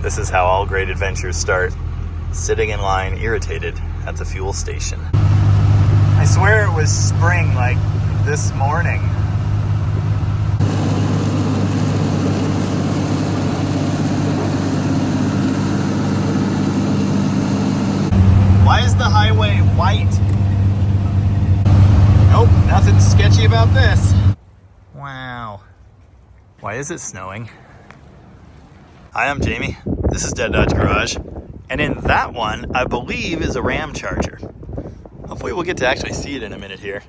This is how all great adventures start. Sitting in line, irritated at the fuel station. I swear it was spring like this morning. Why is the highway white? Nope, nothing sketchy about this. Wow. Why is it snowing? Hi, I'm Jamie. This is Dead Dodge Garage. And in that one, I believe, is a Ramcharger. Hopefully we'll get to actually see it in a minute here.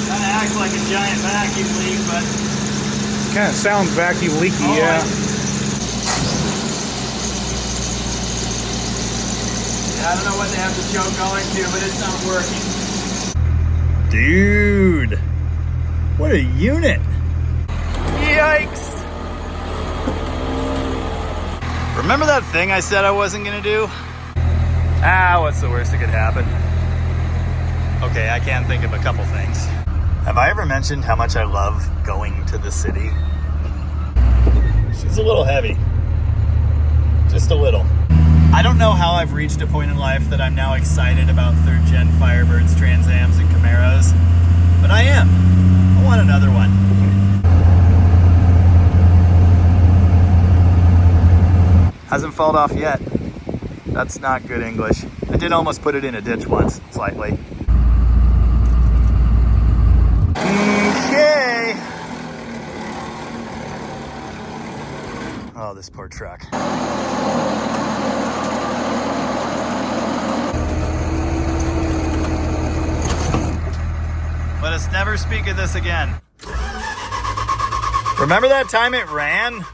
Kinda acts like a giant vacuum leak, but... Kind of sounds vacuum leaky, yeah. I don't know what they have the choke going to, but it's not working. Dude, what a unit. Yikes. Remember that thing I said I wasn't gonna do? What's the worst that could happen? Okay, I can think of a couple things. Have I ever mentioned how much I love going to the city? She's a little heavy. Just a little. I don't know how I've reached a point in life that I'm now excited about third-gen Firebirds, Trans Ams, and Camaros, but I am. I want another one. Hasn't fallen off yet. That's not good English. I did almost put it in a ditch once, slightly. Okay. Oh, this poor truck. Let us never speak of this again. Remember that time it ran?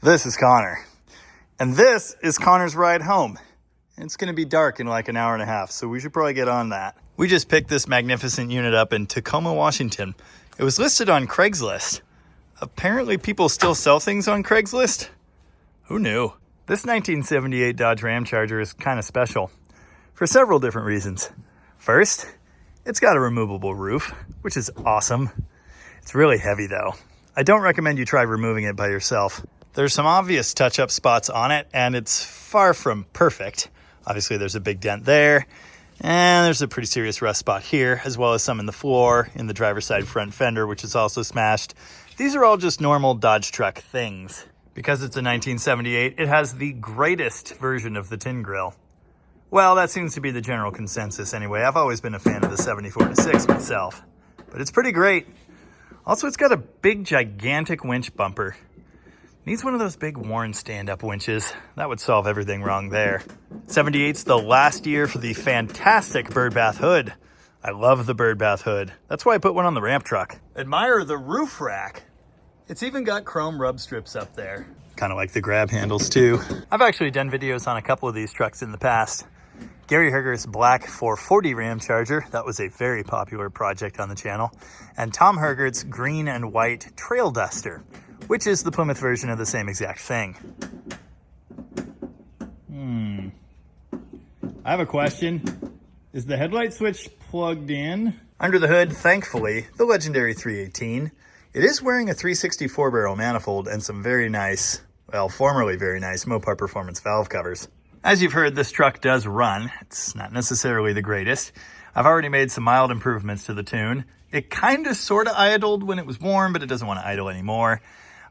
This is Connor. And this is Connor's ride home. It's going to be dark in like an hour and a half, so we should probably get on that. We just picked this magnificent unit up in Tacoma, Washington. It was listed on Craigslist. Apparently people still sell things on Craigslist. Who knew? This 1978 Dodge Ramcharger is kind of special for several different reasons. First, it's got a removable roof, which is awesome. It's really heavy though. I don't recommend you try removing it by yourself. There's some obvious touch-up spots on it, and it's far from perfect. Obviously, there's a big dent there, and there's a pretty serious rust spot here, as well as some in the floor, in the driver's side front fender, which is also smashed. These are all just normal Dodge truck things. Because it's a 1978, it has the greatest version of the tin grill. Well, that seems to be the general consensus anyway. I've always been a fan of the 74-6 myself, but it's pretty great. Also, it's got a big, gigantic winch bumper. Needs one of those big Warren stand-up winches. That would solve everything wrong there. 78's the last year for the fantastic bird bath hood. I love the bird bath hood. That's why I put one on the ramp truck. Admire the roof rack. It's even got chrome rub strips up there. Kind of like the grab handles too. I've actually done videos on a couple of these trucks in the past. Gary Herger's black 440 Ramcharger, that was a very popular project on the channel. And Tom Hergert's green and white Trail Duster, which is the Plymouth version of the same exact thing. I have a question. Is the headlight switch plugged in? Under the hood, thankfully, the legendary 318. It is wearing a 364 barrel manifold and some very nice, well, formerly very nice Mopar performance valve covers. As you've heard, this truck does run. It's not necessarily the greatest. I've already made some mild improvements to the tune. It kind of sort of idled when it was warm, but it doesn't want to idle anymore.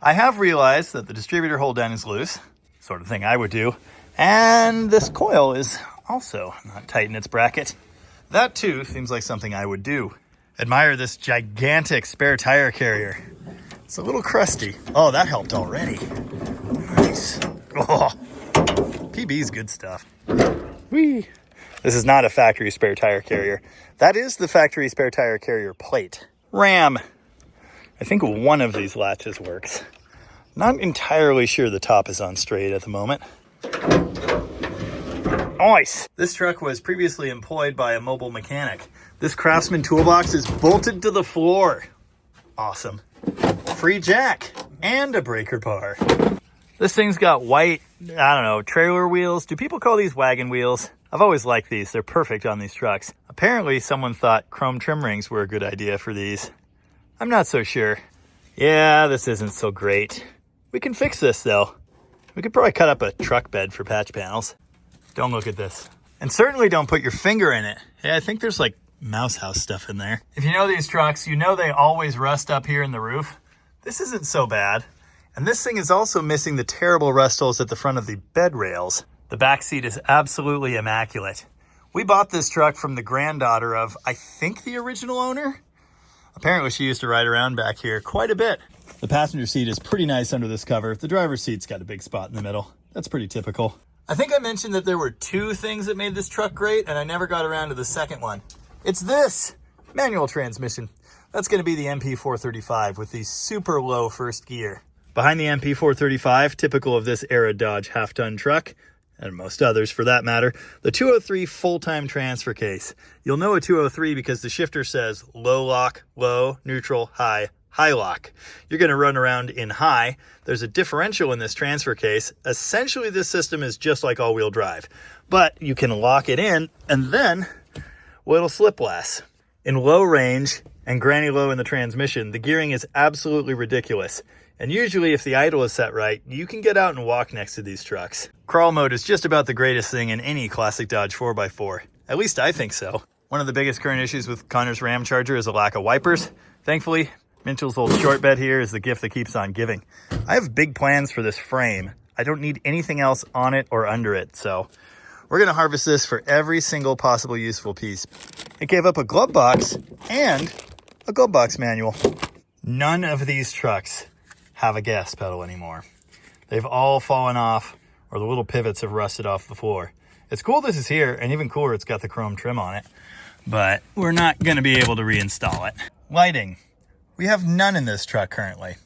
I have realized that the distributor hold down is loose, sort of thing I would do, and this coil is also not tight in its bracket. That too seems like something I would do. Admire this gigantic spare tire carrier. It's a little crusty. Oh, that helped already. Nice. Oh, PB's good stuff. Whee! This is not a factory spare tire carrier. That is the factory spare tire carrier plate. Ram. I think one of these latches works. Not entirely sure the top is on straight at the moment. Nice! This truck was previously employed by a mobile mechanic. This Craftsman toolbox is bolted to the floor. Awesome. Free jack and a breaker bar. This thing's got white, I don't know, trailer wheels. Do people call these wagon wheels? I've always liked these. They're perfect on these trucks. Apparently, someone thought chrome trim rings were a good idea for these. I'm not so sure. Yeah, this isn't so great. We can fix this, though. We could probably cut up a truck bed for patch panels. Don't look at this. And certainly don't put your finger in it. Hey, I think there's like mouse house stuff in there. If you know these trucks, you know they always rust up here in the roof. This isn't so bad. And this thing is also missing the terrible rust holes at the front of the bed rails. The back seat is absolutely immaculate. We bought this truck from the granddaughter of, I think, the original owner. Apparently she used to ride around back here quite a bit. The passenger seat is pretty nice under this cover. The driver's seat's got a big spot in the middle. That's pretty typical. I think I mentioned that there were two things that made this truck great, and I never got around to the second one. It's this manual transmission. That's going to be the MP435 with the super low first gear. Behind the MP435, typical of this era Dodge half-ton truck, and most others for that matter, the 203 full-time transfer case. You'll know a 203 because the shifter says low lock, low, neutral, high, high lock. You're going to run around in high. There's a differential in this transfer case. Essentially, this system is just like all-wheel drive, but you can lock it in and then, well, it'll slip less. In low range and granny low in the transmission, the gearing is absolutely ridiculous. And usually if the idle is set right, you can get out and walk next to these trucks. Crawl mode is just about the greatest thing in any classic Dodge 4x4. At least I think so. One of the biggest current issues with Conor's Ramcharger is a lack of wipers. Thankfully, Mitchell's old short bed here is the gift that keeps on giving. I have big plans for this frame. I don't need anything else on it or under it, so we're gonna harvest this for every single possible useful piece. It gave up a glove box and a glove box manual. None of these trucks have a gas pedal anymore. They've all fallen off, or the little pivots have rusted off the floor. It's cool this is here, and even cooler it's got the chrome trim on it, but we're not gonna be able to reinstall it. Lighting. We have none in this truck currently.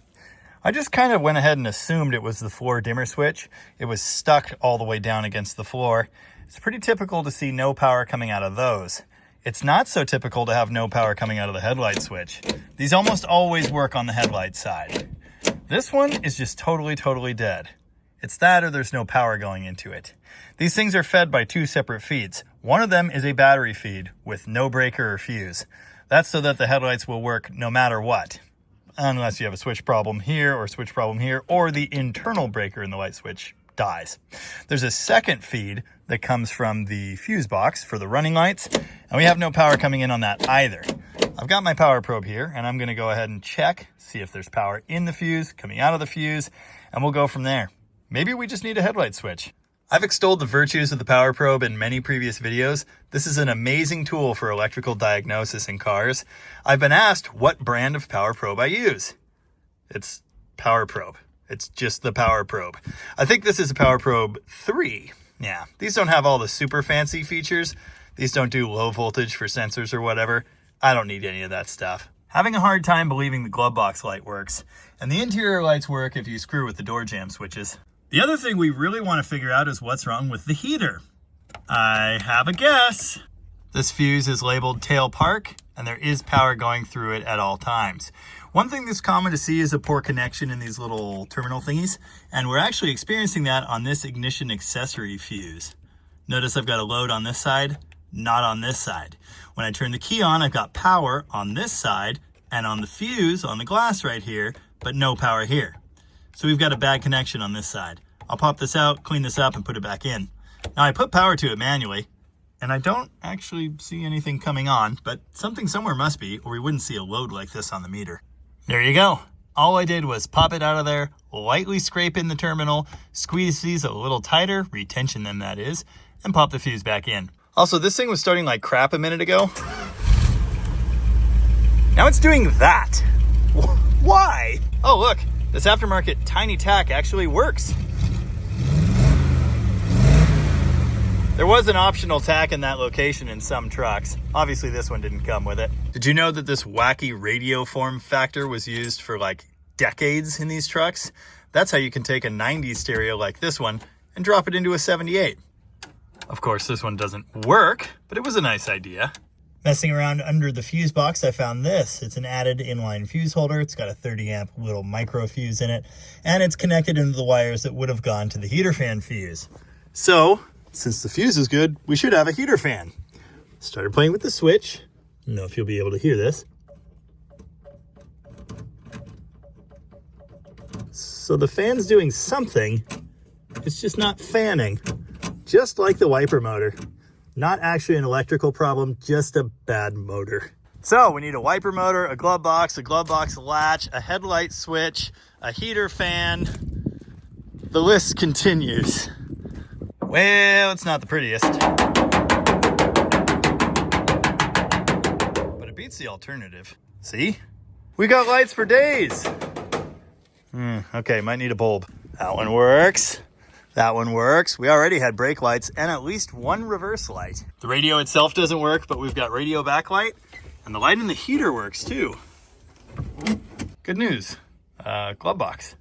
I just kind of went ahead and assumed it was the floor dimmer switch. It was stuck all the way down against the floor. It's pretty typical to see no power coming out of those. It's not so typical to have no power coming out of the headlight switch. These almost always work on the headlight side. This one is just totally dead. It's that or there's no power going into it. These things are fed by two separate feeds. One of them is a battery feed with no breaker or fuse. That's so that the headlights will work no matter what. Unless you have a switch problem here or switch problem here, or the internal breaker in the light switch dies. There's a second feed that comes from the fuse box for the running lights, and we have no power coming in on that either. I've got my power probe here, and I'm going to go ahead and check, see if there's power in the fuse, coming out of the fuse, and we'll go from there. Maybe we just need a headlight switch. I've extolled the virtues of the power probe in many previous videos. This is an amazing tool for electrical diagnosis in cars. I've been asked what brand of power probe I use. It's Power Probe. It's just the Power Probe. I think this is a Power Probe 3. Yeah, these don't have all the super fancy features. These don't do low voltage for sensors or whatever. I don't need any of that stuff. Having a hard time believing the glove box light works, and the interior lights work if you screw with the door jamb switches. The other thing we really want to figure out is what's wrong with the heater. I have a guess. This fuse is labeled tail park, and there is power going through it at all times. One thing that's common to see is a poor connection in these little terminal thingies, and we're actually experiencing that on this ignition accessory fuse. Notice I've got a load on this side, not on this side. When I turn the key on, I've got power on this side and on the fuse on the glass right here, but no power here. So we've got a bad connection on this side. I'll pop this out, clean this up, and put it back in. Now I put power to it manually, and I don't actually see anything coming on, but something somewhere must be, or we wouldn't see a load like this on the meter. There you go. All I did was pop it out of there, lightly scrape in the terminal, squeeze these a little tighter, retension them that is, and pop the fuse back in. Also, this thing was starting like crap a minute ago. Now it's doing that. Why? Oh, look, this aftermarket tiny tack actually works. There was an optional tack in that location in some trucks. Obviously, this one didn't come with it. Did you know that this wacky radio form factor was used for like decades in these trucks. That's how you can take a 90s stereo like this one and drop it into a 78. Of course, this one doesn't work, but it was a nice idea. Messing around under the fuse box, I found this. It's an added inline fuse holder. It's got a 30 amp little micro fuse in it, and it's connected into the wires that would have gone to the heater fan fuse. So, since the fuse is good, we should have a heater fan. Started playing with the switch. I don't know if you'll be able to hear this. So the fan's doing something. It's just not fanning. Just like the wiper motor. Not actually an electrical problem, just a bad motor. So we need a wiper motor, a glove box latch, a headlight switch, a heater fan. The list continues. Well, it's not the prettiest. But it beats the alternative. See? We got lights for days. Okay, might need a bulb. That one works. That one works. We already had brake lights and at least one reverse light. The radio itself doesn't work, but we've got radio backlight, and the light in the heater works too. Good news. Glove box.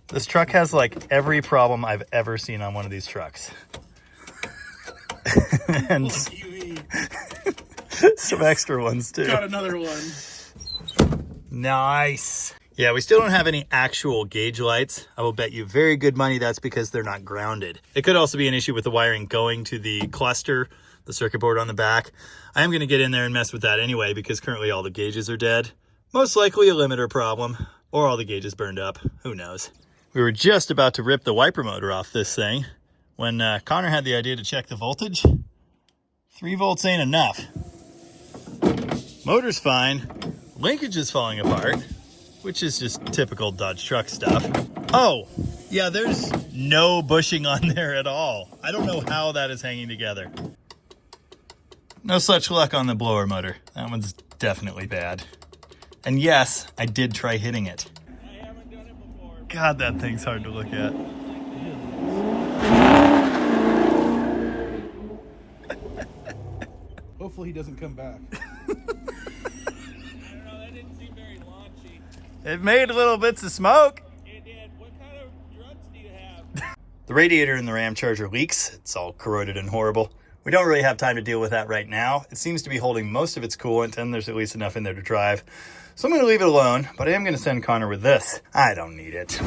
This truck has like every problem I've ever seen on one of these trucks. And some extra ones too. Got another one. Nice. Yeah, we still don't have any actual gauge lights. I will bet you very good money that's because they're not grounded. It could also be an issue with the wiring going to the cluster, the circuit board on the back. I am going to get in there and mess with that anyway because currently all the gauges are dead. Most likely a limiter problem, or all the gauges burned up. Who knows? We were just about to rip the wiper motor off this thing when Connor had the idea to check the voltage. 3 volts ain't enough. Motor's fine. Linkage is falling apart, which is just typical Dodge truck stuff. Oh, yeah, there's no bushing on there at all. I don't know how that is hanging together. No such luck on the blower motor. That one's definitely bad. And yes, I did try hitting it. I haven't done it before. God, that thing's hard to look at. Hopefully he doesn't come back. It made little bits of smoke. It did. What kind of drugs do you have? The radiator in the Ramcharger leaks. It's all corroded and horrible. We don't really have time to deal with that right now. It seems to be holding most of its coolant, and there's at least enough in there to drive. So I'm going to leave it alone, but I am going to send Connor with this. I don't need it.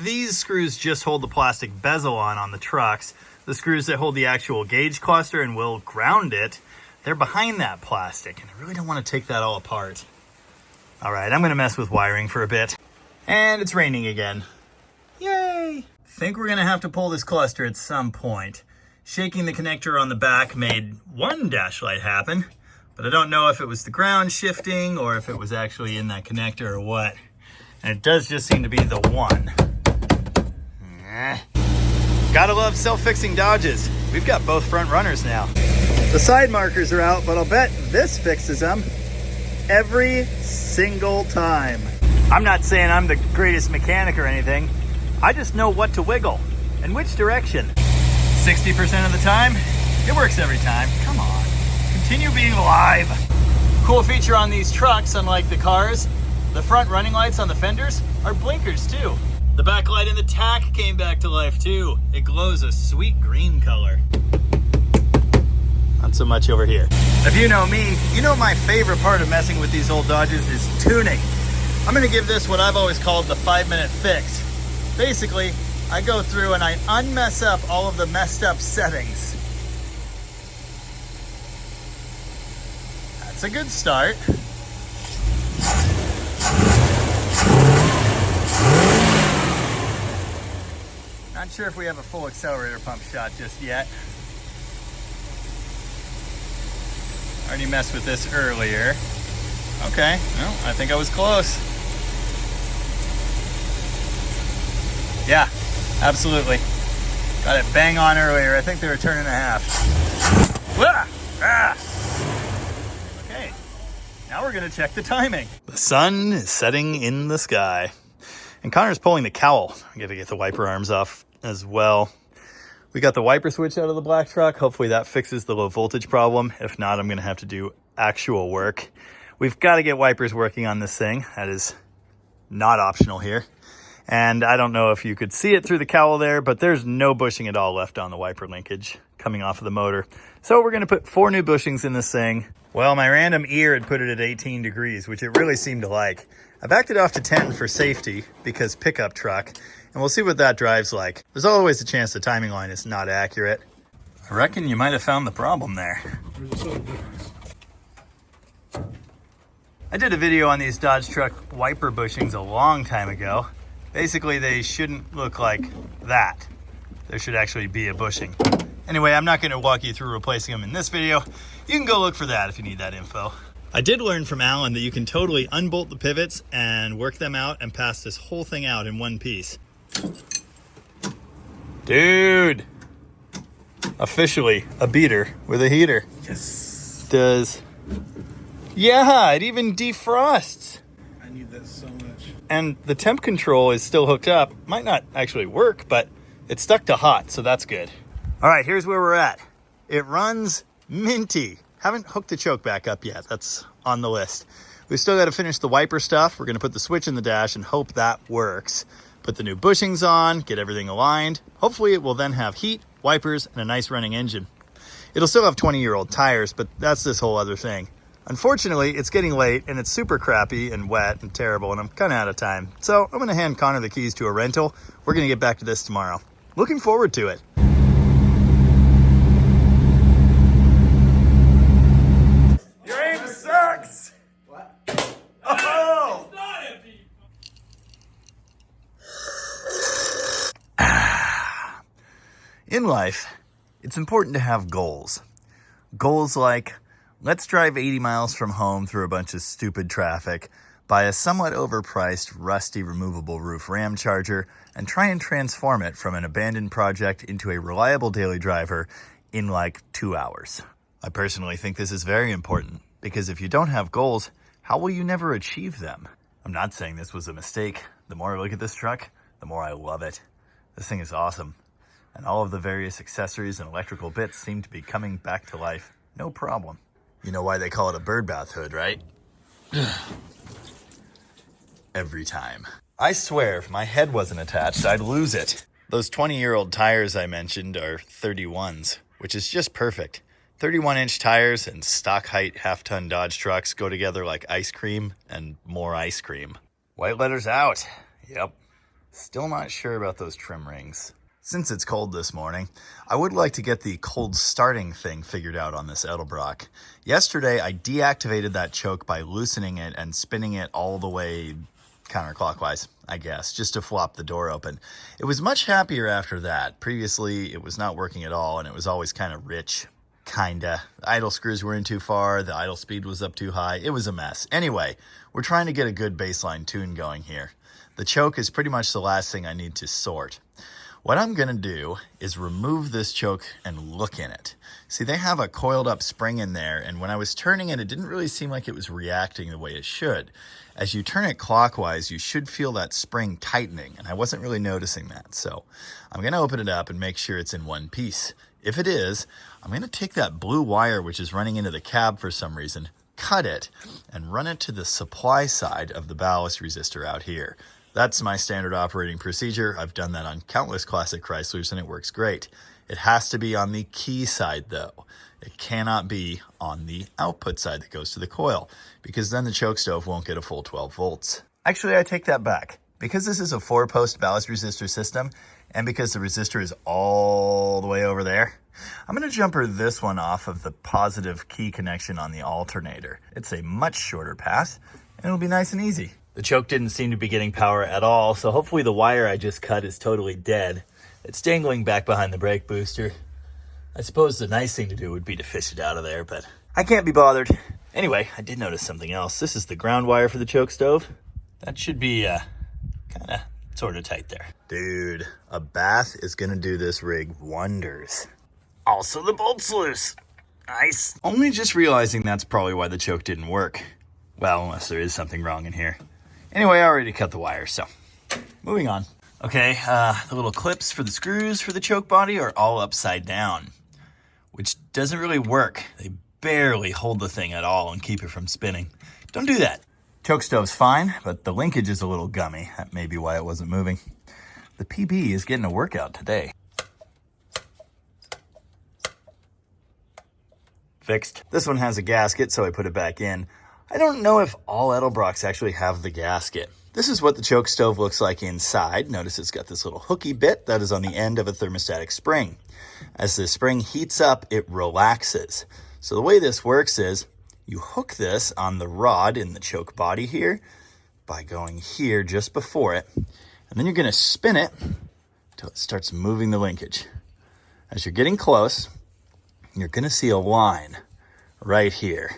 These screws just hold the plastic bezel on the trucks. The screws that hold the actual gauge cluster and will ground it, they're behind that plastic, and I really don't want to take that all apart. All right, I'm going to mess with wiring for a bit. And it's raining again. Yay! Think we're going to have to pull this cluster at some point. Shaking the connector on the back made one dash light happen, but I don't know if it was the ground shifting or if it was actually in that connector or what. And it does just seem to be the one. Gotta love self-fixing Dodges. We've got both front runners now. The side markers are out, but I'll bet this fixes them. Every single time. I'm not saying I'm the greatest mechanic or anything. I just know what to wiggle and which direction. 60% of the time, it works every time. Come on, continue being alive. Cool feature on these trucks, unlike the cars, the front running lights on the fenders are blinkers too. The back light in the tack came back to life too. It glows a sweet green color. Not so much over here. If you know me, you know my favorite part of messing with these old Dodges is tuning. I'm gonna give this what I've always called the 5-minute fix. Basically, I go through and I unmess up all of the messed up settings. That's a good start. Not sure if we have a full accelerator pump shot just yet. Already messed with this earlier. Okay, well, I think I was close. Yeah, absolutely. Got it bang on earlier. I think they were turn and a half. Okay, now we're gonna check the timing. The sun is setting in the sky. And Connor's pulling the cowl. I gotta get the wiper arms off as well. We got the wiper switch out of the black truck. Hopefully that fixes the low voltage problem. If not, I'm gonna have to do actual work. We've got to get wipers working on this thing. That is not optional here. And I don't know if you could see it through the cowl there, but there's no bushing at all left on the wiper linkage coming off of the motor. So we're going to put 4 new bushings in this thing. Well, my random ear had put it at 18 degrees, which it really seemed to like. I backed it off to 10 for safety because pickup truck, and we'll see what that drives like. There's always a chance the timing line is not accurate. I reckon you might have found the problem there. There's a subtle difference. I did a video on these Dodge truck wiper bushings a long time ago. Basically, they shouldn't look like that. There should actually be a bushing. Anyway, I'm not going to walk you through replacing them in this video. You can go look for that if you need that info. I did learn from Alan that you can totally unbolt the pivots and work them out and pass this whole thing out in one piece. Dude! Officially a beater with a heater. Yes. Does... Yeah, it even defrosts. I need that so much. And the temp control is still hooked up. Might not actually work, but it's stuck to hot, so that's good. All right, here's where we're at. It runs minty. Haven't hooked the choke back up yet. That's on the list. We've still got to finish the wiper stuff. We're going to put the switch in the dash and hope that works. Put the new bushings on, get everything aligned. Hopefully it will then have heat, wipers, and a nice running engine. It'll still have 20-year-old tires, but that's this whole other thing. Unfortunately, it's getting late and it's super crappy and wet and terrible, and I'm kind of out of time. So I'm going to hand Conor the keys to a rental. We're going to get back to this tomorrow. Looking forward to it. Your aim sucks! What? Oh! It's not empty! In life, it's important to have goals. Goals like, let's drive 80 miles from home through a bunch of stupid traffic, buy a somewhat overpriced, rusty, removable roof Ramcharger, and try and transform it from an abandoned project into a reliable daily driver in like 2 hours. I personally think this is very important, because if you don't have goals, how will you never achieve them? I'm not saying this was a mistake. The more I look at this truck, the more I love it. This thing is awesome. And all of the various accessories and electrical bits seem to be coming back to life. No problem. You know why they call it a birdbath hood, right? Every time. I swear, if my head wasn't attached, I'd lose it. Those 20-year-old tires I mentioned are 31s, which is just perfect. 31-inch tires and stock height half-ton Dodge trucks go together like ice cream and more ice cream. White letters out. Yep. Still not sure about those trim rings. Since it's cold this morning, I would like to get the cold starting thing figured out on this Edelbrock. Yesterday, I deactivated that choke by loosening it and spinning it all the way counterclockwise, I guess, just to flop the door open. It was much happier after that. Previously, it was not working at all, and it was always kind of rich. Kinda. The idle screws were in too far, the idle speed was up too high. It was a mess. Anyway, we're trying to get a good baseline tune going here. The choke is pretty much the last thing I need to sort. What I'm going to do is remove this choke and look in it. See, they have a coiled up spring in there, and when I was turning it, it didn't really seem like it was reacting the way it should. As you turn it clockwise, you should feel that spring tightening, and I wasn't really noticing that. So I'm going to open it up and make sure it's in one piece. If it is, I'm going to take that blue wire, which is running into the cab for some reason, cut it, and run it to the supply side of the ballast resistor out here. That's my standard operating procedure. I've done that on countless classic Chryslers and it works great. It has to be on the key side though. It cannot be on the output side that goes to the coil, because then the choke stove won't get a full 12 volts. Actually, I take that back. Because this is a 4-post ballast resistor system, and because the resistor is all the way over there, I'm going to jumper this one off of the positive key connection on the alternator. It's a much shorter path, and it'll be nice and easy. The choke didn't seem to be getting power at all, so hopefully the wire I just cut is totally dead. It's dangling back behind the brake booster. I suppose the nice thing to do would be to fish it out of there, but I can't be bothered. Anyway, I did notice something else. This is the ground wire for the choke stove. That should be kind of sort of tight there. Dude, a bath is going to do this rig wonders. Also, the bolt's loose. Nice. Only just realizing that's probably why the choke didn't work. Well, unless there is something wrong in here. Anyway, I already cut the wire, so moving on. Okay, the little clips for the screws for the choke body are all upside down, which doesn't really work. They barely hold the thing at all and keep it from spinning. Don't do that. Choke stove's fine, but the linkage is a little gummy. That may be why it wasn't moving. The PB is getting a workout today. Fixed. This one has a gasket, so I put it back in. I don't know if all Edelbrocks actually have the gasket. This is what the choke stove looks like inside. Notice it's got this little hooky bit that is on the end of a thermostatic spring. As the spring heats up, it relaxes. So the way this works is you hook this on the rod in the choke body here by going here just before it, and then you're going to spin it until it starts moving the linkage. As you're getting close, you're going to see a line right here.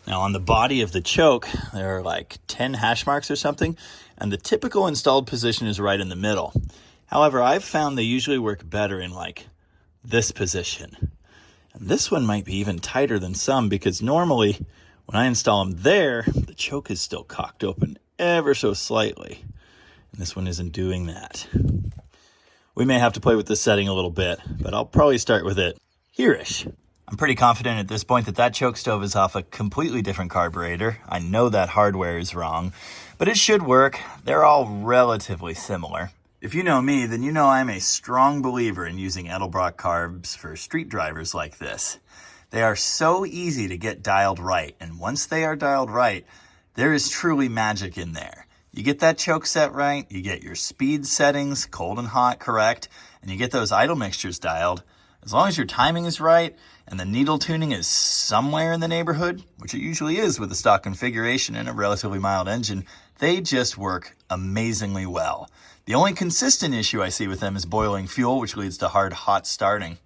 Now on the body of the choke, there are like 10 hash marks or something, and the typical installed position is right in the middle. However, I've found they usually work better in like this position. And this one might be even tighter than some, because normally when I install them there, the choke is still cocked open ever so slightly. And this one isn't doing that. We may have to play with this setting a little bit, but I'll probably start with it here-ish. I'm pretty confident at this point that that choke stove is off a completely different carburetor. I know that hardware is wrong, but it should work. They're all relatively similar. If you know me, then you know I'm a strong believer in using Edelbrock carbs for street drivers like this. They are so easy to get dialed right, and once they are dialed right, there is truly magic in there. You get that choke set right, you get your speed settings, cold and hot, correct, and you get those idle mixtures dialed. As long as your timing is right and the needle tuning is somewhere in the neighborhood, which it usually is with a stock configuration and a relatively mild engine, they just work amazingly well. The only consistent issue I see with them is boiling fuel, which leads to hard, hot starting.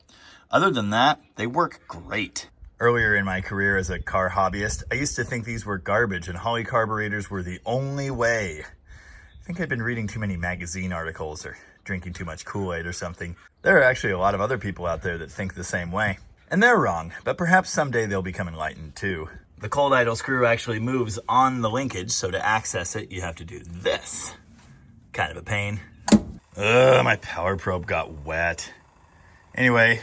Other than that, they work great. Earlier in my career as a car hobbyist, I used to think these were garbage and Holley carburetors were the only way. I think I'd been reading too many magazine articles or drinking too much Kool-Aid or something. There are actually a lot of other people out there that think the same way. And they're wrong, but perhaps someday they'll become enlightened too. The cold idle screw actually moves on the linkage, so to access it, you have to do this. Kind of a pain. Ugh, my power probe got wet. Anyway,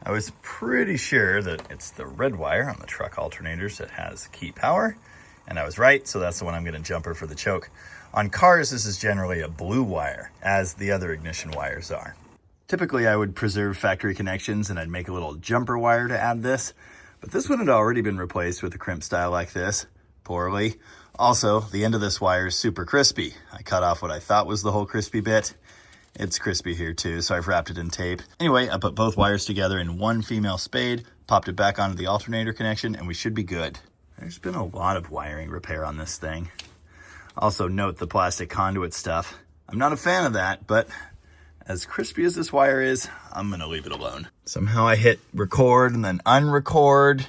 I was pretty sure that it's the red wire on the truck alternators that has key power, and I was right, so that's the one I'm going to jumper for the choke. On cars, this is generally a blue wire, as the other ignition wires are. Typically, I would preserve factory connections and I'd make a little jumper wire to add this, but this one had already been replaced with a crimp style like this, poorly. Also, the end of this wire is super crispy. I cut off what I thought was the whole crispy bit. It's crispy here too, so I've wrapped it in tape. Anyway, I put both wires together in one female spade, popped it back onto the alternator connection, and we should be good. There's been a lot of wiring repair on this thing. Also note the plastic conduit stuff. I'm not a fan of that, but as crispy as this wire is, I'm gonna leave it alone. Somehow I hit record and then unrecord.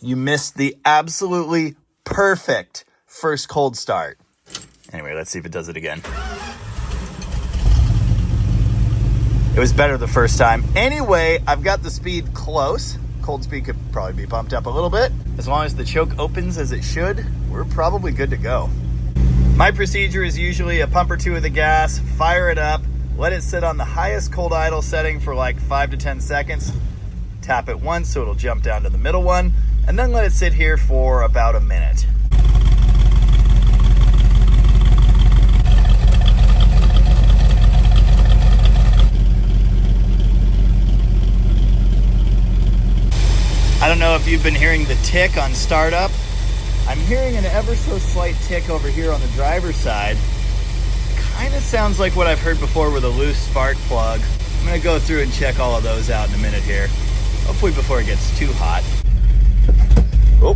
You missed the absolutely perfect first cold start. Anyway, let's see if it does it again. It was better the first time. Anyway, I've got the speed close. Cold speed could probably be bumped up a little bit. As long as the choke opens as it should, we're probably good to go. My procedure is usually a pump or two of the gas, fire it up, let it sit on the highest cold idle setting for like 5 to 10 seconds, tap it once so it'll jump down to the middle one, and then let it sit here for about a minute. I don't know if you've been hearing the tick on startup. I'm hearing an ever so slight tick over here on the driver's side. Kind of sounds like what I've heard before with a loose spark plug. I'm gonna go through and check all of those out in a minute here. Hopefully before it gets too hot. Oh.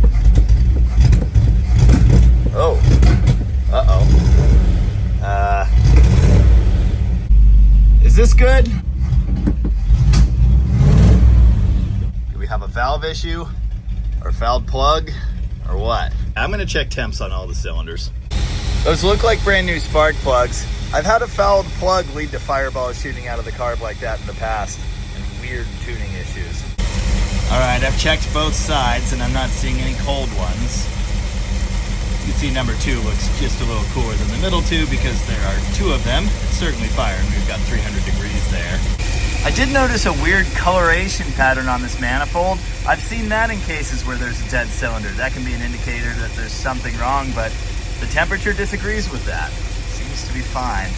Oh. Uh-oh. Is this good? Do we have a valve issue? Or fouled plug? Or what? I'm gonna check temps on all the cylinders. Those look like brand new spark plugs. I've had a fouled plug lead to fireballs shooting out of the carb like that in the past, and weird tuning issues. All right, I've checked both sides and I'm not seeing any cold ones. You can see number 2 looks just a little cooler than the middle 2 because there are 2 of them. It's certainly fire and we've got 300 degrees there. I did notice a weird coloration pattern on this manifold. I've seen that in cases where there's a dead cylinder. That can be an indicator that there's something wrong, but the temperature disagrees with that. Seems to be fine.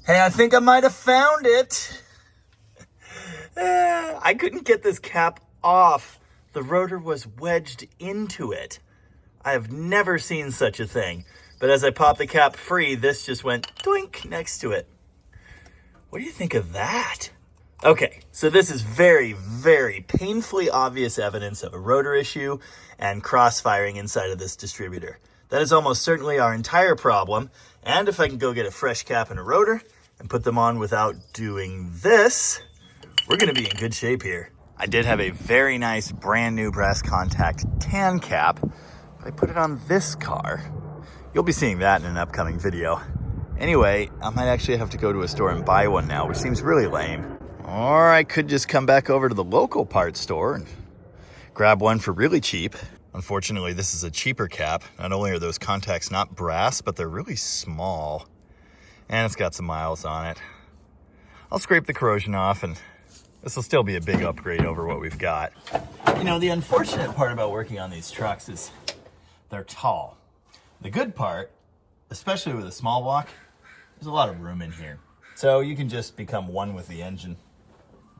Hey, I think I might have found it. I couldn't get this cap off. The rotor was wedged into it. I have never seen such a thing. But as I popped the cap free, this just went doink next to it. What do you think of that? Okay, so this is very, very painfully obvious evidence of a rotor issue and crossfiring inside of this distributor. That is almost certainly our entire problem. And if I can go get a fresh cap and a rotor and put them on without doing this, we're gonna be in good shape here. I did have a very nice brand new brass contact tan cap, but I put it on this car. You'll be seeing that in an upcoming video. Anyway, I might actually have to go to a store and buy one now, which seems really lame. Or I could just come back over to the local parts store and grab one for really cheap. Unfortunately, this is a cheaper cap. Not only are those contacts not brass, but they're really small. And it's got some miles on it. I'll scrape the corrosion off and this will still be a big upgrade over what we've got. You know, the unfortunate part about working on these trucks is they're tall. The good part, especially with a small block, there's a lot of room in here. So you can just become one with the engine.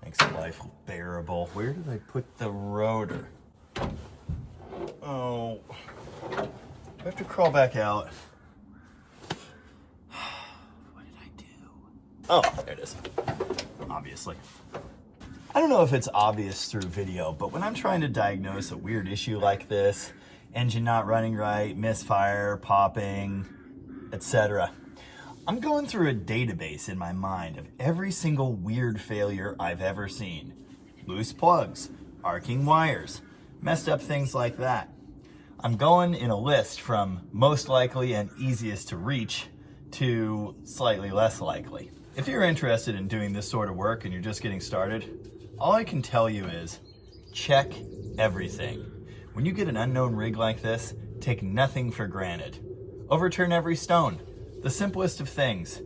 Makes life bearable. Where did I put the rotor? Oh, I have to crawl back out. What did I do? Oh, there it is. Obviously. I don't know if it's obvious through video, but when I'm trying to diagnose a weird issue like this, engine not running right, misfire, popping, etc., I'm going through a database in my mind of every single weird failure I've ever seen. Loose plugs, arcing wires, messed up things like that. I'm going in a list from most likely and easiest to reach to slightly less likely. If you're interested in doing this sort of work and you're just getting started, all I can tell you is check everything. When you get an unknown rig like this, take nothing for granted. Overturn every stone. The simplest of things.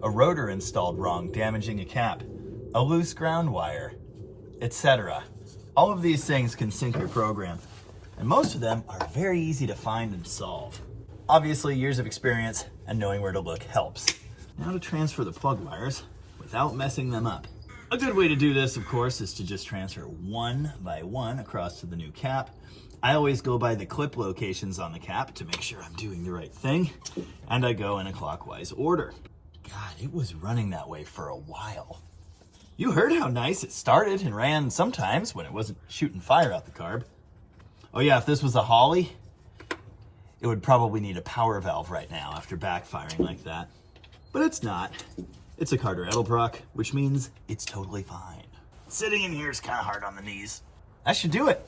A rotor installed wrong, damaging a cap. A loose ground wire, etc. All of these things can sink your program, and most of them are very easy to find and solve. Obviously, years of experience and knowing where to look helps. Now to transfer the plug wires without messing them up. A good way to do this, of course, is to just transfer one by one across to the new cap. I always go by the clip locations on the cap to make sure I'm doing the right thing, and I go in a clockwise order. God, it was running that way for a while. You heard how nice it started and ran sometimes when it wasn't shooting fire out the carb. Oh yeah, if this was a Holly, it would probably need a power valve right now after backfiring like that. But it's not. It's a Carter Edelbrock, which means it's totally fine. Sitting in here is kind of hard on the knees. That should do it.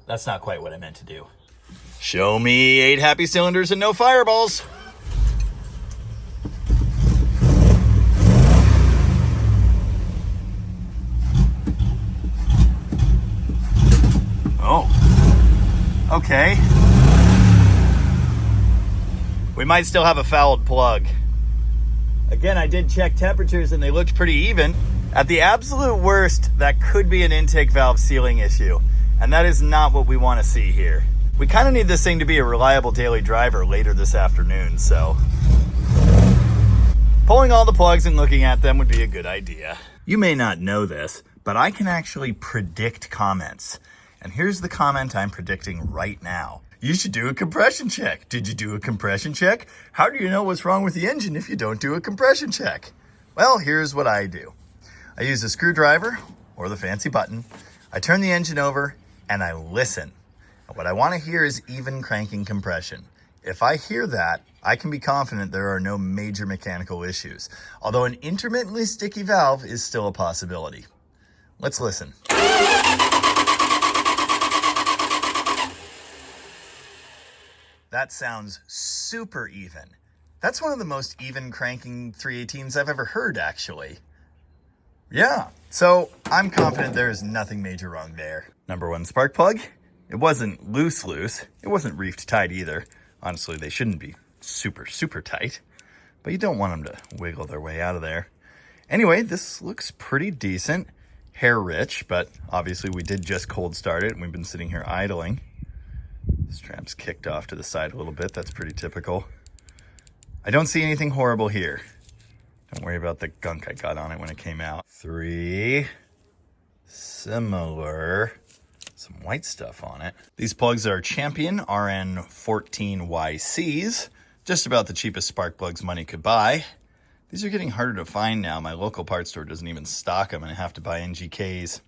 That's not quite what I meant to do. Show me 8 happy cylinders and no fireballs. Oh, okay. We might still have a fouled plug. Again, I did check temperatures and they looked pretty even. At the absolute worst, that could be an intake valve sealing issue. And that is not what we want to see here. We kind of need this thing to be a reliable daily driver later this afternoon, so pulling all the plugs and looking at them would be a good idea. You may not know this, but I can actually predict comments. And here's the comment I'm predicting right now. You should do a compression check. Did you do a compression check? How do you know what's wrong with the engine if you don't do a compression check? Well, here's what I do. I use a screwdriver or the fancy button. I turn the engine over and I listen. What I want to hear is even cranking compression. If I hear that, I can be confident there are no major mechanical issues, although an intermittently sticky valve is still a possibility. Let's listen. That sounds super even. That's one of the most even cranking 318s I've ever heard, actually. Yeah, so I'm confident there is nothing major wrong there. Number 1 spark plug. It wasn't loose. It wasn't reefed tight either. Honestly, they shouldn't be super tight. but you don't want them to wiggle their way out of there. Anyway, this looks pretty decent. Hair rich, but obviously we did just cold start it and we've been sitting here idling. Strap's kicked off to the side a little bit. That's pretty typical. I don't see anything horrible here. Don't worry about the gunk I got on it when it came out. 3. Similar. Some white stuff on it. These plugs are Champion RN14YCs. Just about the cheapest spark plugs money could buy. These are getting harder to find now. My local parts store doesn't even stock them and I have to buy NGKs.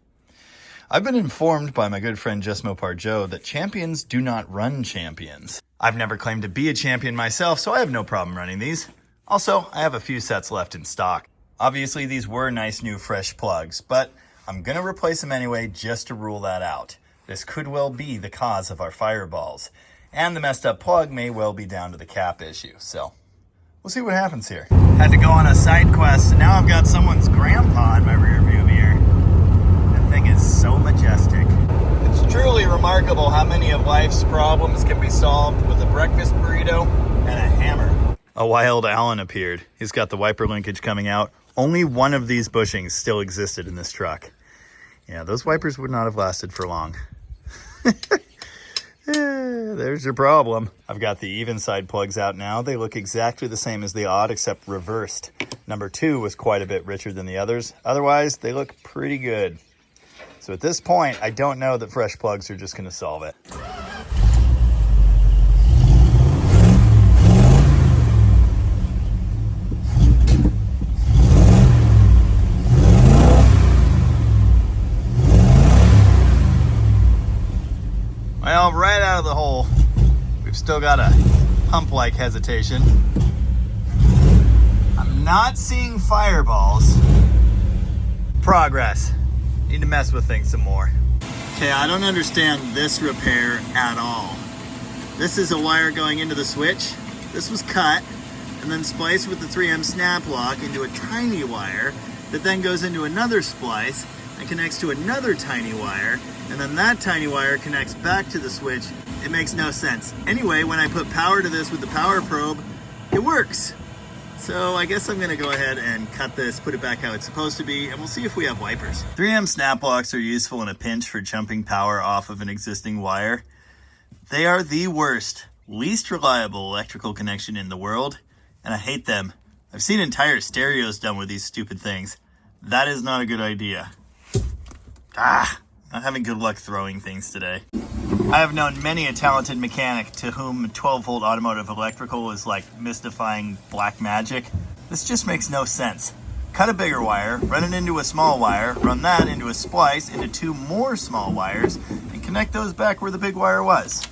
I've been informed by my good friend Just Mopar Joe that Champions do not run Champions. I've never claimed to be a champion myself, so I have no problem running these. Also, I have a few sets left in stock. Obviously, these were nice new fresh plugs, but I'm gonna replace them anyway just to rule that out. This could well be the cause of our fireballs. And the messed up plug may well be down to the cap issue, so we'll see what happens here. Had to go on a side quest, and now I've got someone's grandpa in my rear view mirror. That thing is so majestic. It's truly remarkable how many of life's problems can be solved with a breakfast burrito and a hammer. A wild Allen appeared. He's got the wiper linkage coming out. Only one of these bushings still existed in this truck. Yeah, those wipers would not have lasted for long. There's your problem. I've got the even side plugs out now. They look exactly the same as the odd except reversed. Number 2 was quite a bit richer than the others. Otherwise, they look pretty good. So at this point, I don't know that fresh plugs are just going to solve it. Well, right out of the hole, we've still got a pump-like hesitation. I'm not seeing fireballs. Progress. Need to mess with things some more. Okay, I don't understand this repair at all. This is a wire going into the switch. This was cut and then spliced with the 3M snap lock into a tiny wire that then goes into another splice and connects to another tiny wire, and then that tiny wire connects back to the switch. It makes no sense. Anyway, when I put power to this with the power probe, it works. So I guess I'm gonna go ahead and cut this, put it back how it's supposed to be, and we'll see if we have wipers. 3M snap locks are useful in a pinch for jumping power off of an existing wire. They are the worst, least reliable electrical connection in the world, and I hate them. I've seen entire stereos done with these stupid things. That is not a good idea. Not having good luck throwing things today. I have known many a talented mechanic to whom 12-volt automotive electrical is like mystifying black magic. This just makes no sense. Cut a bigger wire, run it into a small wire, run that into a splice into 2 more small wires, and connect those back where the big wire was.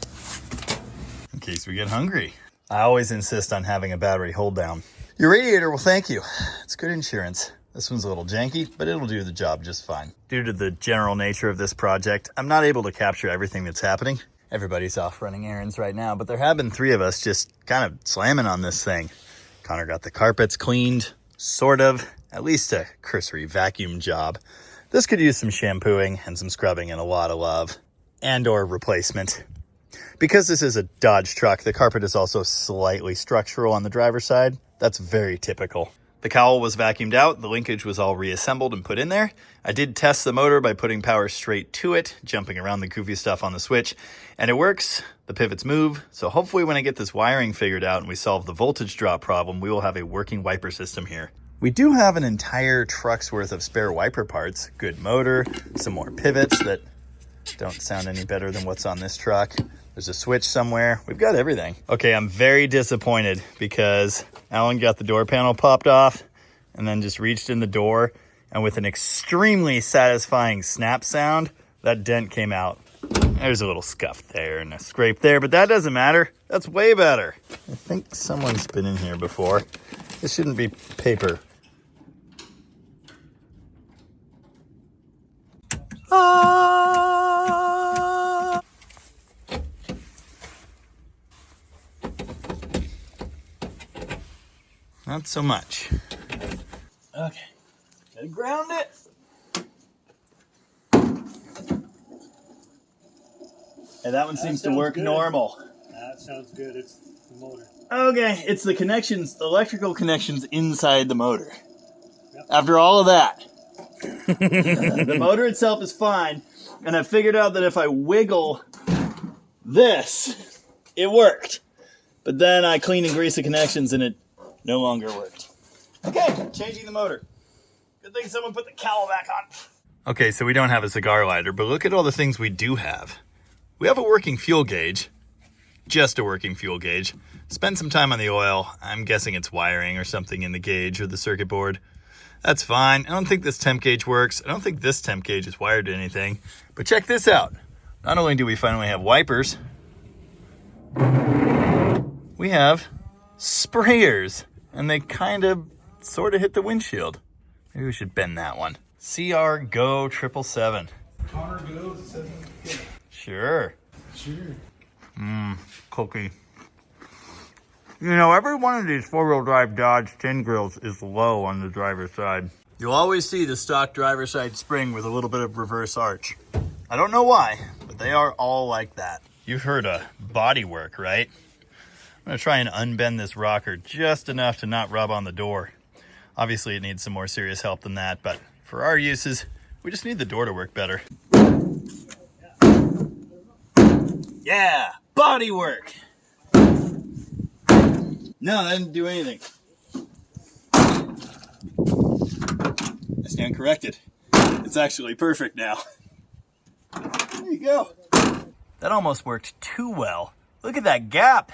In case we get hungry. I always insist on having a battery hold down. Your radiator will thank you. It's good insurance. This one's a little janky, but it'll do the job just fine. Due to the general nature of this project, I'm not able to capture everything that's happening. Everybody's off running errands right now, but there have been 3 of us just kind of slamming on this thing. Conor got the carpets cleaned, sort of, at least a cursory vacuum job. This could use some shampooing and some scrubbing and a lot of love, and or replacement. Because this is a Dodge truck, the carpet is also slightly structural on the driver's side. That's very typical. The cowl was vacuumed out, the linkage was all reassembled and put in there. I did test the motor by putting power straight to it, jumping around the goofy stuff on the switch, and it works. The pivots move, so hopefully when I get this wiring figured out and we solve the voltage drop problem, we will have a working wiper system here. We do have an entire truck's worth of spare wiper parts, good motor, some more pivots that don't sound any better than what's on this truck. There's a switch somewhere. We've got everything. Okay, I'm very disappointed because Alan got the door panel popped off and then just reached in the door, and with an extremely satisfying snap sound, that dent came out. There's a little scuff there and a scrape there, but that doesn't matter. That's way better. I think someone's been in here before. This shouldn't be paper. Not so much. Okay, gotta ground it. Hey, that one seems to work good. normal. That sounds good. It's The motor. Okay, it's the connections, electrical connections inside the motor. Yep. After all of that, the motor itself is fine, and I figured out that if I wiggle this, it worked. But then I cleaned and greased the connections and it no longer worked. Okay, changing the motor. Good thing someone put the cowl back on. Okay, so we don't have a cigar lighter, but look at all the things we do have. We have a working fuel gauge. Just a working fuel gauge. Spend some time on the oil. I'm guessing it's wiring or something in the gauge or the circuit board. That's fine. I don't think this temp gauge works. I don't think this temp gauge is wired to anything. But check this out. Not only do we finally have wipers, we have sprayers. And they kind of sort of hit the windshield. Maybe we should bend that one. CR Go 777. Conor goes. Sure. Sure. Cookie. You know, every one of these four-wheel drive Dodge tin grills is low on the driver's side. You'll always see the stock driver's side spring with a little bit of reverse arch. I don't know why, but they are all like that. You've heard of body work, right? I'm gonna try and unbend this rocker just enough to not rub on the door. Obviously it needs some more serious help than that, but for our uses, we just need the door to work better. Yeah, body work. No, that didn't do anything. I stand corrected. It's actually perfect now. There you go. That almost worked too well. Look at that gap.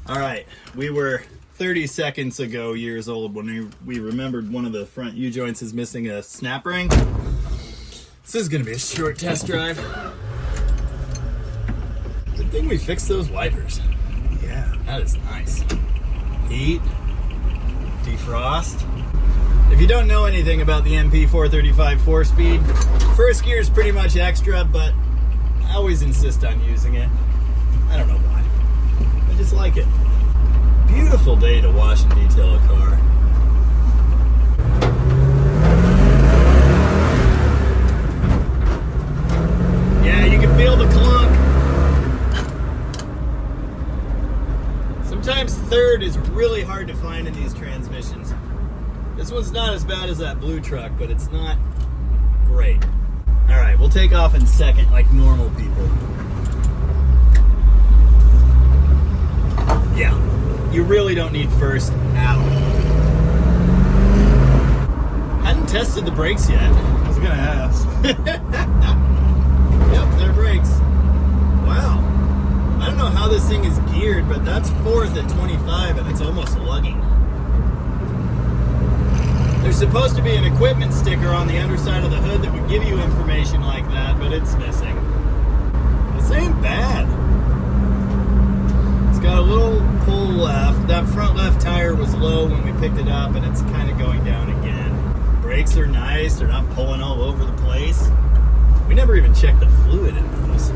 All right, we were 30 seconds ago years old when we remembered one of the front U-joints is missing a snap ring. This is gonna be a short test drive. Good thing we fixed those wipers. Yeah. That is nice. Heat, defrost. If you don't know anything about the MP435 4-speed, first gear is pretty much extra, but I always insist on using it. I don't know why. I just like it. Beautiful day to wash and detail a car. Yeah, you can feel the clunk. Sometimes third is really hard to find in these transmissions. This one's not as bad as that blue truck, but it's not great. All right, we'll take off in second like normal people. Yeah, you really don't need first at all. Hadn't tested the brakes yet. I was gonna ask. Yep, they're brakes. Wow. I don't know how this thing is geared, but that's fourth at 25 and it's almost lugging. There's supposed to be an equipment sticker on the underside of the hood that would give you information like that, but it's missing. This ain't bad. It's got a little pull left. That front left tire was low when we picked it up and it's kind of going down again. Brakes are nice. They're not pulling all over the place. We never even checked the fluid in those.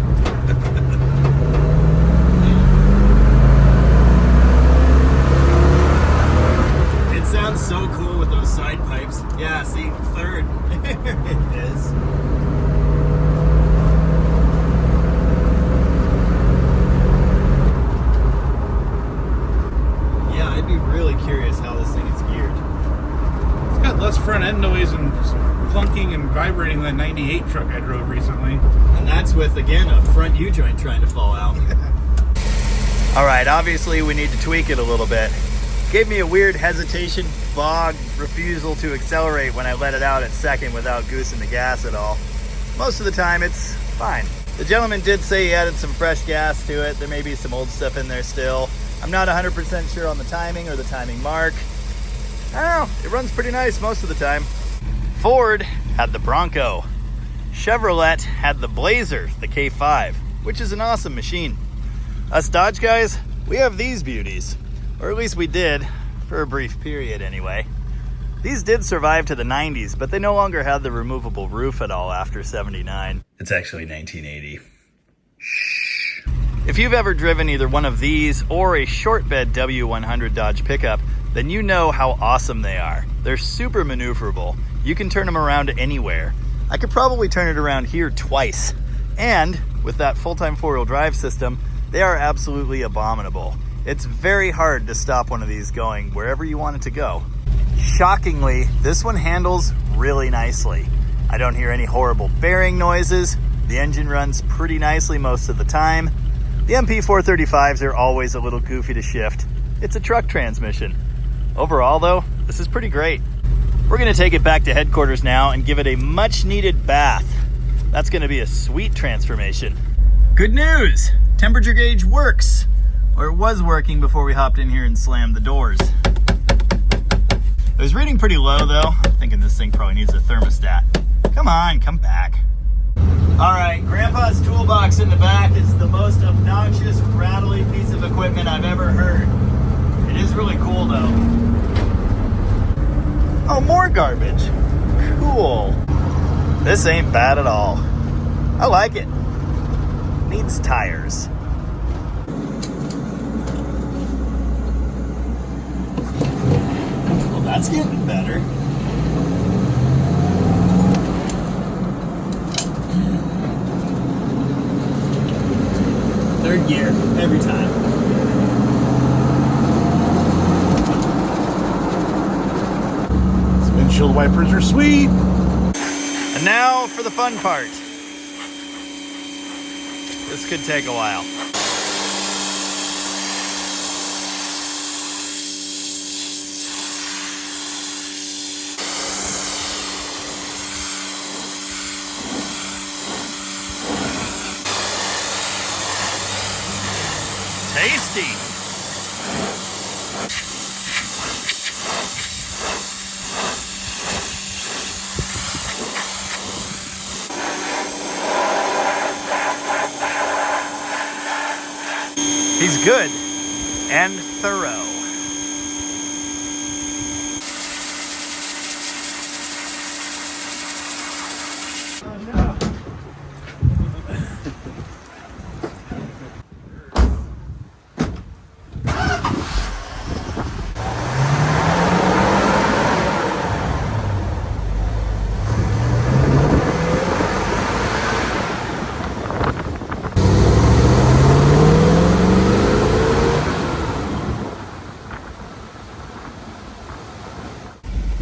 It sounds so cool with those side pipes. Yeah, see, third. There it is. Yeah, I'd be really curious how this thing is geared. It's got less front end noise and clunking and vibrating than that 98 truck I drove recently. And that's with, again, a front U-joint trying to fall out. All right, obviously we need to tweak it a little bit. Gave me a weird hesitation, bog, refusal to accelerate when I let it out at second without goosing the gas at all. Most of the time it's fine. The gentleman did say he added some fresh gas to it. There may be some old stuff in there still. I'm not 100% sure on the timing or the timing mark. I don't know, it runs pretty nice most of the time. Ford had the Bronco. Chevrolet had the Blazer, the K5, which is an awesome machine. Us Dodge guys, we have these beauties. Or at least we did, for a brief period anyway. These did survive to the 90s, but they no longer had the removable roof at all after 79. It's actually 1980. Shh. If you've ever driven either one of these or a short bed W100 Dodge pickup, then you know how awesome they are. They're super maneuverable. You can turn them around anywhere. I could probably turn it around here twice. And with that full-time four-wheel drive system, they are absolutely abominable. It's very hard to stop one of these going wherever you want it to go. Shockingly, this one handles really nicely. I don't hear any horrible bearing noises. The engine runs pretty nicely most of the time. The MP435s are always a little goofy to shift. It's a truck transmission. Overall though, this is pretty great. We're gonna take it back to headquarters now and give it a much needed bath. That's gonna be a sweet transformation. Good news, temperature gauge works. Or it was working before we hopped in here and slammed the doors. It was reading pretty low though. I'm thinking this thing probably needs a thermostat. Come on, come back. All right, Grandpa's toolbox in the back is the most obnoxious, rattly piece of equipment I've ever heard. It is really cool though. Oh, more garbage. Cool. This ain't bad at all. I like it. Needs tires. Well, that's getting better. Third gear, every time. Windshield wipers are sweet. And now for the fun part. This could take a while. Tasty. He's good and thorough.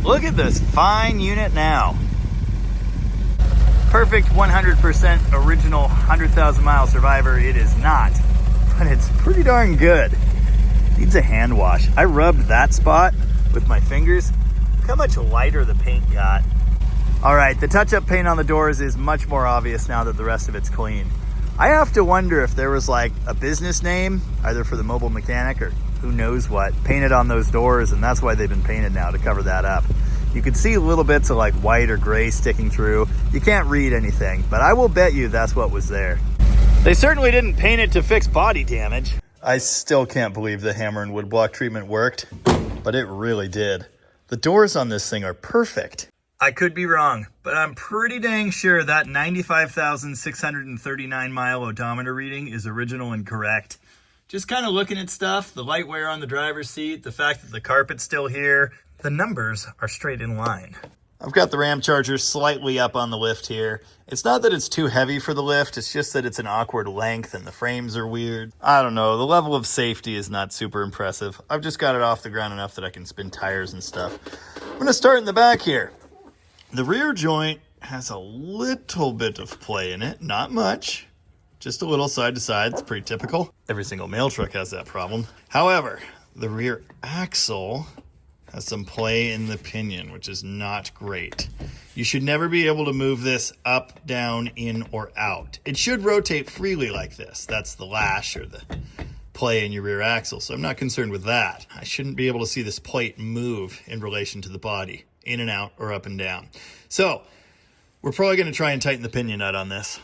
Look at this fine unit now. Perfect 100% original 100,000 mile survivor it is not, but it's pretty darn good. Needs a hand wash. I rubbed that spot with my fingers. Look how much lighter the paint got. All right, the touch-up paint on the doors is much more obvious now that the rest of it's clean. I have to wonder if there was like a business name, either for the mobile mechanic or who knows what, painted on those doors, and that's why they've been painted now, to cover that up. You can see little bits of like white or gray sticking through. You can't read anything, but I will bet you that's what was there. They certainly didn't paint it to fix body damage. I still can't believe the hammer and woodblock treatment worked, but it really did. The doors on this thing are perfect. I could be wrong, but I'm pretty dang sure that 95,639 mile odometer reading is original and correct. Just kind of looking at stuff, the light wear on the driver's seat, the fact that the carpet's still here, the numbers are straight in line. I've got the Ramcharger slightly up on the lift here. It's not that it's too heavy for the lift, it's just that it's an awkward length and the frames are weird. I don't know, the level of safety is not super impressive. I've just got it off the ground enough that I can spin tires and stuff. I'm gonna start in the back here. The rear joint has a little bit of play in it, not much. Just a little side to side, it's pretty typical. Every single mail truck has that problem. However, the rear axle has some play in the pinion, which is not great. You should never be able to move this up, down, in, or out. It should rotate freely like this. That's the lash or the play in your rear axle, so I'm not concerned with that. I shouldn't be able to see this plate move in relation to the body, in and out or up and down. So we're probably going to try and tighten the pinion nut on this.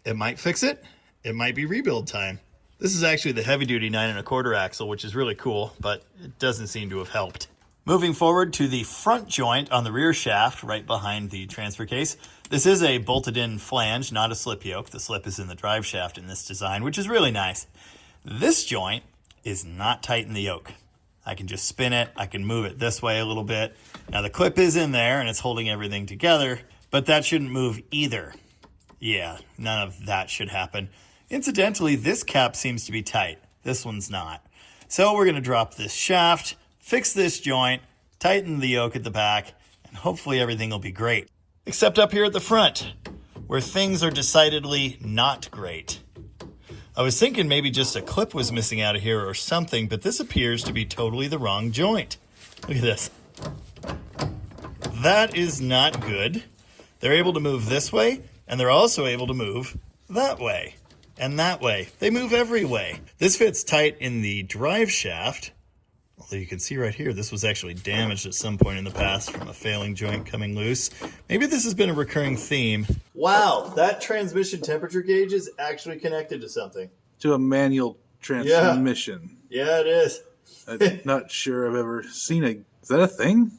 It might fix it. It might be rebuild time. This is actually the heavy duty 9 1/4 axle, which is really cool, but it doesn't seem to have helped. Moving forward to the front joint on the rear shaft, right behind the transfer case. This is a bolted in flange, not a slip yoke. The slip is in the drive shaft in this design, which is really nice. This joint is not tight in the yoke. I can just spin it. I can move it this way a little bit. Now the clip is in there and it's holding everything together, but that shouldn't move either. Yeah, none of that should happen. Incidentally, this cap seems to be tight. This one's not. So we're gonna drop this shaft, fix this joint, tighten the yoke at the back, and hopefully everything will be great. Except up here at the front, where things are decidedly not great. I was thinking maybe just a clip was missing out of here or something, but this appears to be totally the wrong joint. Look at this. That is not good. They're able to move this way, and they're also able to move that way and that way. They move every way. This fits tight in the drive shaft. Although you can see right here, this was actually damaged at some point in the past from a failing joint coming loose. Maybe this has been a recurring theme. Wow, that transmission temperature gauge is actually connected to something. To a manual transmission. Yeah, it is. I'm not sure I've ever seen is that a thing?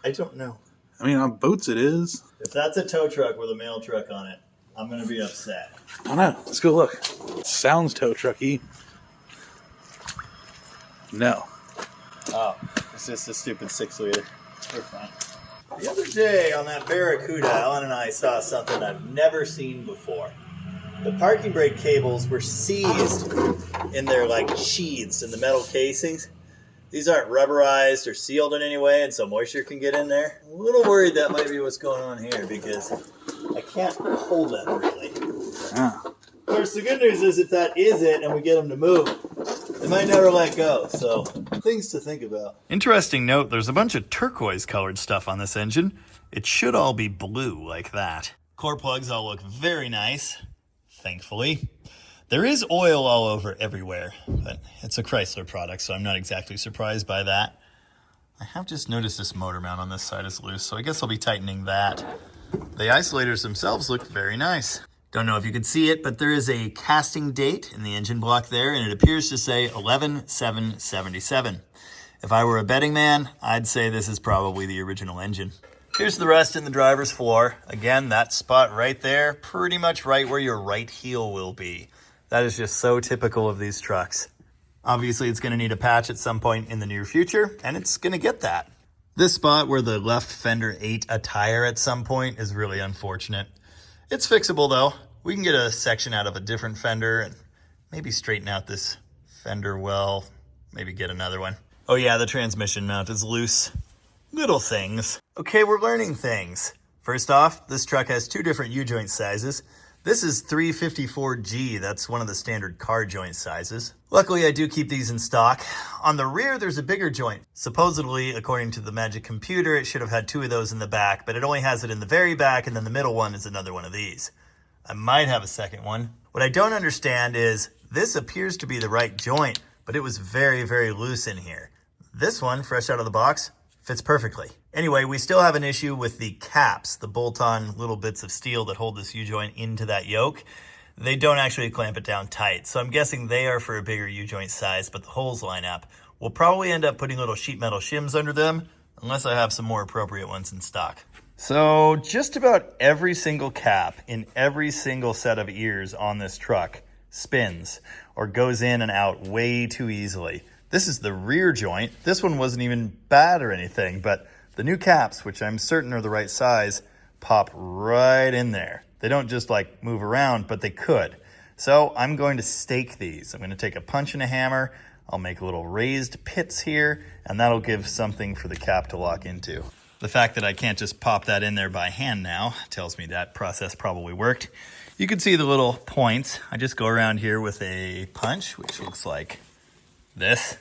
I don't know. I mean, on boats it is. If that's a tow truck with a mail truck on it, I'm going to be upset. I don't know. Let's go look. It sounds tow trucky. No. Oh, it's just a stupid 6-liter. We're fine. The other day on that Barracuda, Alan and I saw something I've never seen before. The parking brake cables were seized in their sheaths in the metal casings. These aren't rubberized or sealed in any way, and so moisture can get in there. I'm a little worried that might be what's going on here because I can't hold them really. Ah. Of course, the good news is if that is it and we get them to move, they might never let go, so things to think about. Interesting note, there's a bunch of turquoise colored stuff on this engine. It should all be blue like that. Core plugs all look very nice, thankfully. There is oil all over everywhere, but it's a Chrysler product, so I'm not exactly surprised by that. I have just noticed this motor mount on this side is loose, so I guess I'll be tightening that. The isolators themselves look very nice. Don't know if you can see it, but there is a casting date in the engine block there, and it appears to say 11/7/77. If I were a betting man, I'd say this is probably the original engine. Here's the rest in the driver's floor. Again, that spot right there, pretty much right where your right heel will be. That is just so typical of these trucks. Obviously, it's going to need a patch at some point in the near future, and it's going to get that. This spot where the left fender ate a tire at some point is really unfortunate. It's fixable, though. We can get a section out of a different fender and maybe straighten out this fender well, maybe get another one. Oh yeah, the transmission mount is loose. Little things. Okay, we're learning things. First off, this truck has 2 different U-joint sizes. This is 354G, that's one of the standard car joint sizes. Luckily, I do keep these in stock. On the rear, there's a bigger joint. Supposedly, according to the Magic Computer, it should have had 2 of those in the back, but it only has it in the very back, and then the middle one is another one of these. I might have a second one. What I don't understand is, this appears to be the right joint, but it was very, very loose in here. This one, fresh out of the box, fits perfectly. Anyway, we still have an issue with the caps, the bolt-on little bits of steel that hold this U-joint into that yoke. They don't actually clamp it down tight, so I'm guessing they are for a bigger U-joint size, but the holes line up. We'll probably end up putting little sheet metal shims under them, unless I have some more appropriate ones in stock. So just about every single cap in every single set of ears on this truck spins or goes in and out way too easily. This is the rear joint. This one wasn't even bad or anything, but the new caps, which I'm certain are the right size, pop right in there. They don't just move around, but they could. So I'm going to stake these. I'm going to take a punch and a hammer. I'll make little raised pits here, and that'll give something for the cap to lock into. The fact that I can't just pop that in there by hand now tells me that process probably worked. You can see the little points. I just go around here with a punch, which looks like this,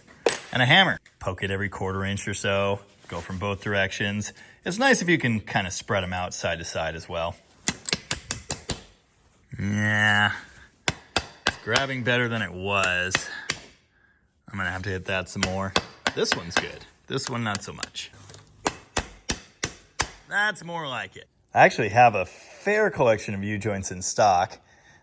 and a hammer. Poke it every 1/4 inch or so, go from both directions. It's nice if you can kind of spread them out side to side as well. Yeah, it's grabbing better than it was. I'm gonna have to hit that some more. This one's good. This one, not so much. That's more like it. I actually have a fair collection of U-joints in stock.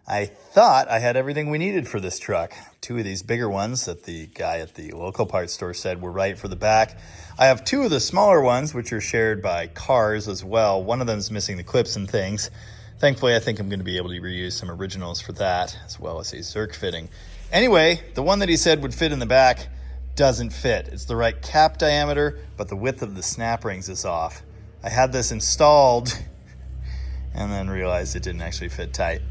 I thought I had everything we needed for this truck. 2 of these bigger ones that the guy at the local parts store said were right for the back. I have 2 of the smaller ones, which are shared by cars as well. One of them is missing the clips and things. Thankfully, I think I'm going to be able to reuse some originals for that, as well as a Zerk fitting. Anyway, the one that he said would fit in the back doesn't fit. It's the right cap diameter, but the width of the snap rings is off. I had this installed and then realized it didn't actually fit tight.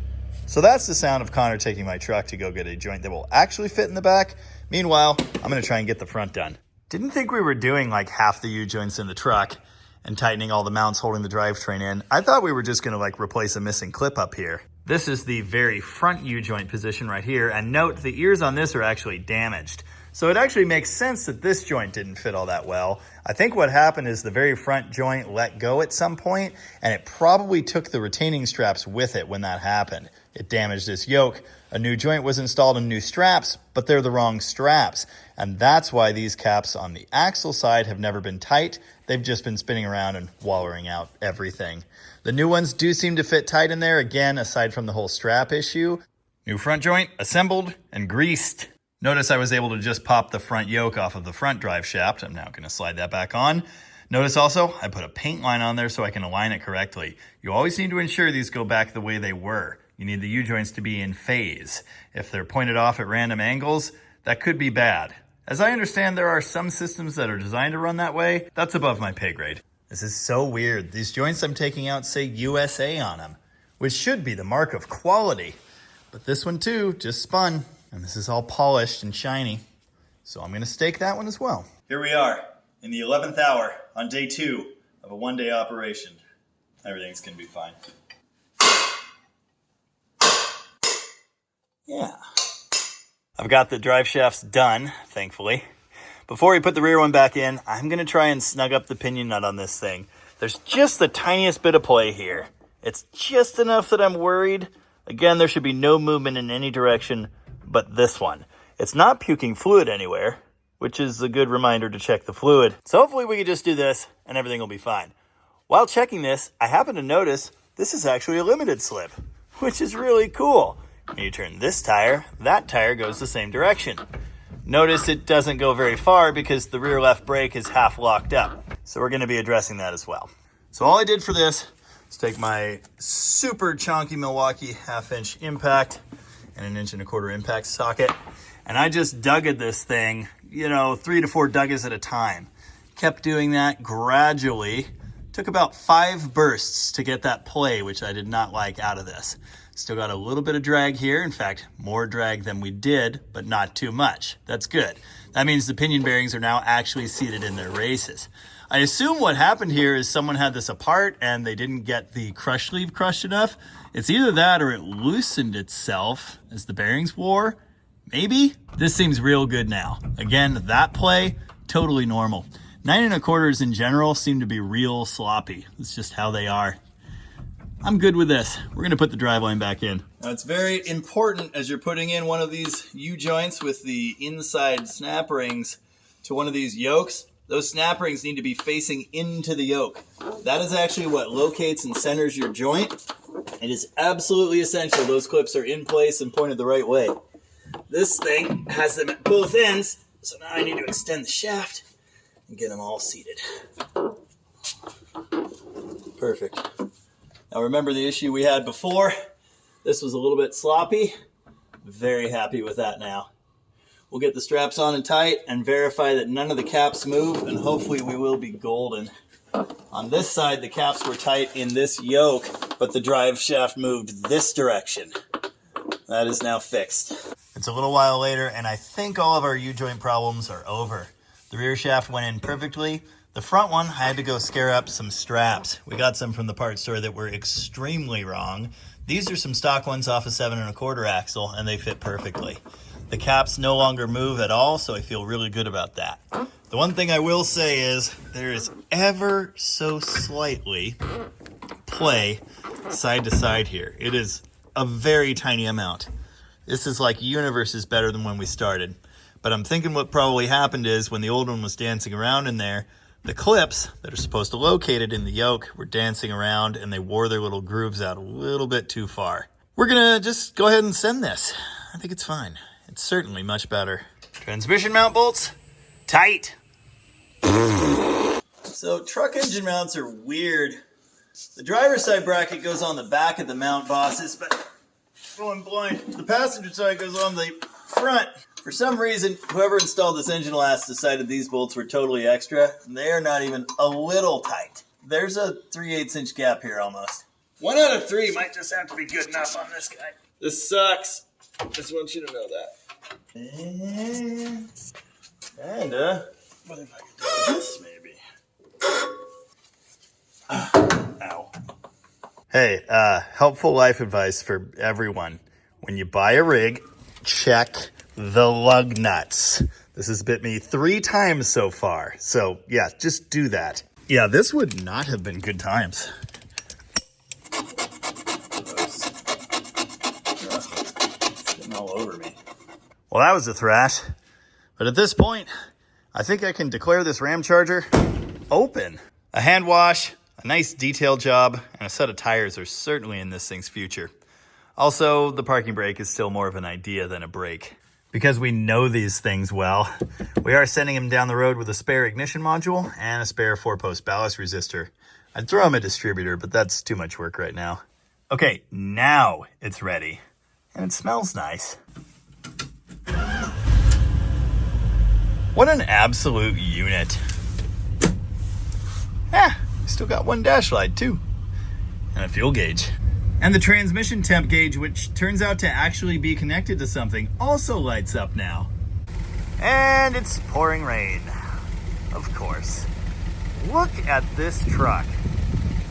So that's the sound of Connor taking my truck to go get a joint that will actually fit in the back. Meanwhile, I'm gonna try and get the front done. Didn't think we were doing like half the U-joints in the truck and tightening all the mounts holding the drivetrain in. I thought we were just gonna like replace a missing clip up here. This is the very front U-joint position right here, and note the ears on this are actually damaged. So it actually makes sense that this joint didn't fit all that well. I think what happened is the very front joint let go at some point, and it probably took the retaining straps with it when that happened. It damaged this yoke. A new joint was installed and new straps, but they're the wrong straps. And that's why these caps on the axle side have never been tight. They've just been spinning around and wallowing out everything. The new ones do seem to fit tight in there, again, aside from the whole strap issue. New front joint assembled and greased. Notice I was able to just pop the front yoke off of the front drive shaft. I'm now going to slide that back on. Notice also I put a paint line on there so I can align it correctly. You always need to ensure these go back the way they were. You need the U-joints to be in phase. If they're pointed off at random angles, that could be bad. As I understand, there are some systems that are designed to run that way. That's above my pay grade. This is so weird. These joints I'm taking out say USA on them, which should be the mark of quality. But this one too just spun, and this is all polished and shiny. So I'm gonna stake that one as well. Here we are in the 11th hour on day 2 of a one-day operation. Everything's gonna be fine. Yeah. I've got the drive shafts done, thankfully. Before we put the rear one back in, I'm gonna try and snug up the pinion nut on this thing. There's just the tiniest bit of play here. It's just enough that I'm worried. Again, there should be no movement in any direction but this one. It's not puking fluid anywhere, which is a good reminder to check the fluid. So hopefully we can just do this and everything will be fine. While checking this, I happen to notice this is actually a limited slip, which is really cool. When you turn this tire, that tire goes the same direction. Notice it doesn't go very far because the rear left brake is half locked up. So we're gonna be addressing that as well. So all I did for this is take my super chonky Milwaukee 1/2-inch impact and an 1 1/4 impact socket, and I just duggered this thing, 3 to 4 dugges at a time. Kept doing that gradually. Took about 5 bursts to get that play, which I did not like out of this. Still got a little bit of drag here. In fact, more drag than we did, but not too much. That's good. That means the pinion bearings are now actually seated in their races. I assume what happened here is someone had this apart and they didn't get the crush sleeve crushed enough. It's either that or it loosened itself as the bearings wore. Maybe? This seems real good now. Again, that play, totally normal. 9 1/4s in general seem to be real sloppy. It's just how they are. I'm good with this. We're gonna put the driveline back in. Now it's very important as you're putting in one of these U-joints with the inside snap rings to one of these yokes, those snap rings need to be facing into the yoke. That is actually what locates and centers your joint. It is absolutely essential those clips are in place and pointed the right way. This thing has them at both ends, so now I need to extend the shaft and get them all seated. Perfect. Now remember the issue we had before? This was a little bit sloppy. Very happy with that now. We'll get the straps on and tight and verify that none of the caps move, and hopefully we will be golden. On this side, the caps were tight in this yoke, but the drive shaft moved this direction. That is now fixed. It's a little while later, and I think all of our U-joint problems are over. The rear shaft went in perfectly. The front one, I had to go scare up some straps. We got some from the parts store that were extremely wrong. These are some stock ones off a 7 1/4 axle, and they fit perfectly. The caps no longer move at all, so I feel really good about that. The one thing I will say is there is ever so slightly play side to side here. It is a very tiny amount. This is like universe is better than when we started. But I'm thinking what probably happened is when the old one was dancing around in there, the clips that are supposed to locate it in the yoke were dancing around and they wore their little grooves out a little bit too far. We're gonna just go ahead and send this. I think it's fine. It's certainly much better. Transmission mount bolts, tight. So truck engine mounts are weird. The driver's side bracket goes on the back of the mount bosses, but oh, I'm blind. The passenger side goes on the front. For some reason, whoever installed this engine last decided these bolts were totally extra, and they are not even a little tight. There's a 3/8 inch gap here almost. 1 out of 3 might just have to be good enough on this guy. This sucks. I just want you to know that. And, what if I could do this, maybe? Ow. Hey, helpful life advice for everyone. When you buy a rig, check the lug nuts. This has bit me 3 times so far. So, yeah, just do that. Yeah, this would not have been good times. It's getting all over me. Well, that was a thrash. But at this point, I think I can declare this Ramcharger open. A hand wash, a nice detail job, and a set of tires are certainly in this thing's future. Also, the parking brake is still more of an idea than a brake. Because we know these things well, we are sending him down the road with a spare ignition module and a spare 4-post ballast resistor. I'd throw him a distributor, but that's too much work right now. Okay, now it's ready. And it smells nice. What an absolute unit. Still got 1 dash light too. And a fuel gauge. And the transmission temp gauge, which turns out to actually be connected to something, also lights up now. And it's pouring rain. Of course. Look at this truck.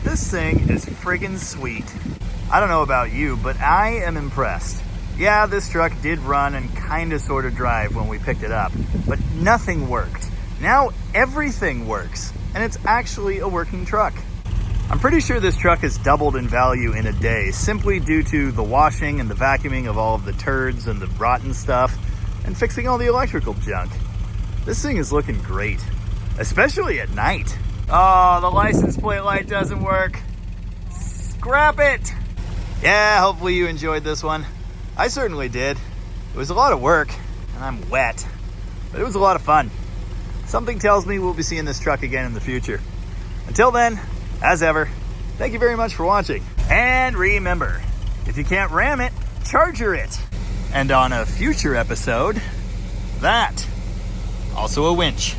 This thing is friggin' sweet. I don't know about you, but I am impressed. Yeah, this truck did run and kinda sorta drive when we picked it up, but nothing worked. Now everything works, and it's actually a working truck. I'm pretty sure this truck has doubled in value in a day, simply due to the washing and the vacuuming of all of the turds and the rotten stuff, and fixing all the electrical junk. This thing is looking great, especially at night. Oh, the license plate light doesn't work. Scrap it! Yeah, hopefully you enjoyed this one. I certainly did. It was a lot of work, and I'm wet, but it was a lot of fun. Something tells me we'll be seeing this truck again in the future. Until then, as ever, thank you very much for watching. And remember, if you can't ram it, charger it. And on a future episode, that, also a winch.